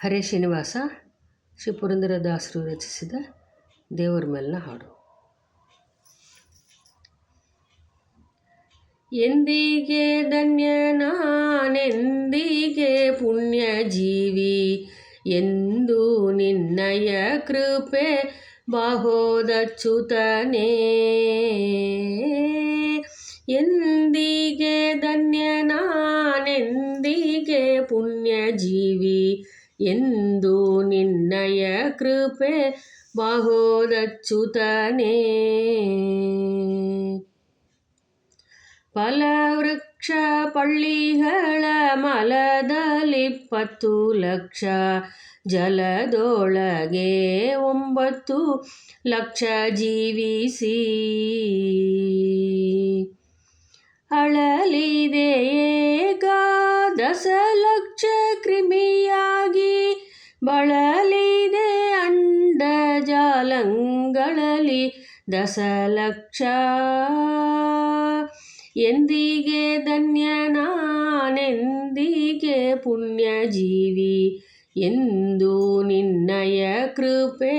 ಹರೇ ಶ್ರೀನಿವಾಸ ಶ್ರೀ ಪುರಂದರದಾಸರು ರಚಿಸಿದ ದೇವರ ಮೇಲಿನ ಹಾಡು. ಎಂದಿಗೆ ಧನ್ಯನಾನೆಂದಿಗೆ ಪುಣ್ಯ ಜೀವಿ, ಎಂದು ನಿನ್ನಯ ಕೃಪೆ ಬಾಹೋದಚ್ಯುತನೇ. ಎಂದಿಗೆ ಧನ್ಯನಾನೆಂದಿಗೆ ಪುಣ್ಯ ಜೀವಿ, ಎಂದು ನಿನ್ನಯ ಕೃಪೆ ಬಾಹೋದಚ್ಯುತನೇ. ಫಲವೃಕ್ಷ ಪಳ್ಳಿಗಳ ಮಲದಲ್ಲಿ 10 ಲಕ್ಷ, ಜಲದೊಳಗೆ 9 ಲಕ್ಷ ಜೀವಿಸಿ, ಅಳಲಿದೆ ಏಕಾದಶ ಲಕ್ಷ ಕ್ರಿಮಿಯಾಗಿ, ಬಳಲಿದೆ ಅಂಡಜಾಲಗಳಲ್ಲಿ 10 ಲಕ್ಷ. ಎಂದಿಗೆ ಧನ್ಯನಾನೆಂದಿಗೆ ಪುಣ್ಯ ಜೀವಿ, ಎಂದು ನಿನ್ನಯ ಕೃಪೆ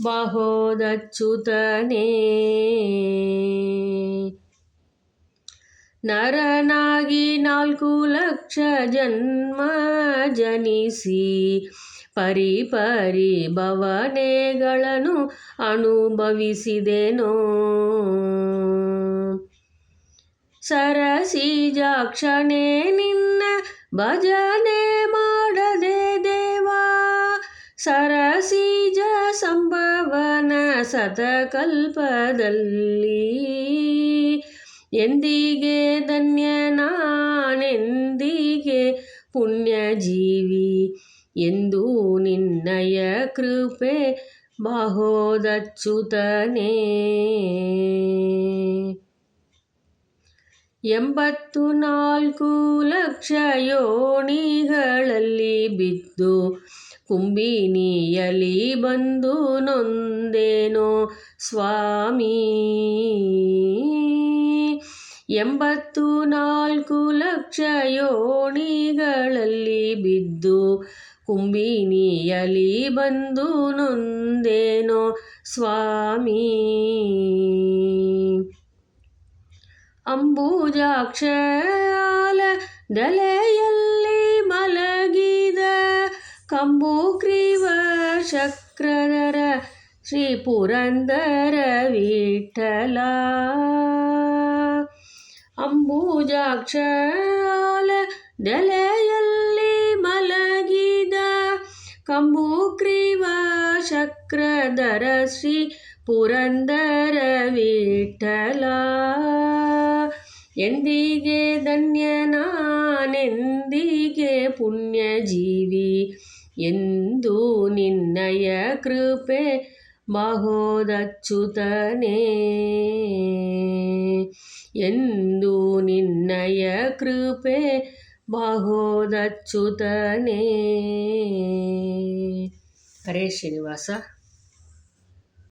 ಬಾಹೋದಚ್ಯುತನೇ. ನರನಾಗಿ 4 ಲಕ್ಷ ಜನ್ಮ ಜನಿಸಿ, ಪರಿಪರಿ ಭವನೆಗಳನ್ನು ಅನುಭವಿಸಿದೆನೋ. ಸರಸಿಜಾಕ್ಷನೇ ನಿನ್ನ ಭಜನೆ ಮಾಡದೆ ದೇವಾ, ಸರಸಿಜ ಸಂಭವನ ಶತಕಲ್ಪದಲ್ಲಿ. ಎಂದಿಗೆ ಧನ್ಯನಾನೆಂದಿಗೆ ಪುಣ್ಯ ಜೀವಿ, ಎಂದು ನಿನ್ನಯ ಕೃಪೆ ಬಾಹೋದಚ್ಯುತನೇ. 84 ಲಕ್ಷ ಯೋನಿಗಳಲ್ಲಿ ಬಿದ್ದು, ಕುಂಬಿನಿಯಲ್ಲಿ ಬಂದು ನೊಂದೇನೋ ಸ್ವಾಮಿ. 84 ಲಕ್ಷ ಯೋನಿಗಳಲ್ಲಿ ಬಿದ್ದು, ಕುಂಬಿನಿಯಲ್ಲಿ ಬಂದು ನೊಂದೇನೋ ಸ್ವಾಮಿ. ಅಂಬುಜಾಕ್ಷಾಲದಲೆಯಲ್ಲಿ ಮಲಗಿದ ಕಂಬುಗ್ರೀವ ಶಕ್ರಧರ ಶ್ರೀ ಪುರಂದರ ವಿಠಲ. ಅಂಬುಜಾಕ್ಷಾಲದಲೆಯಲ್ಲಿ ಮಲಗಿದ ಕಂಬುಗ್ರೀವ ಶಕ್ರಧರ ಶ್ರೀ ಪುರಂದರ ವಿಠಲ. ಎಂದಿಗೆ ಧನ್ಯನಾನೆಂದಿಗೆ ಪುಣ್ಯ ಜೀವಿ, ಎಂದು ನಿನ್ನಯ ಕೃಪೆ ಬಾಹೋದಚ್ಯುತನೇ. ಎಂದು ನಿನ್ನಯ ಕೃಪೆ ಬಾಹೋದಚ್ಯುತನೇ. ಹರೇ ಶ್ರೀನಿವಾಸ.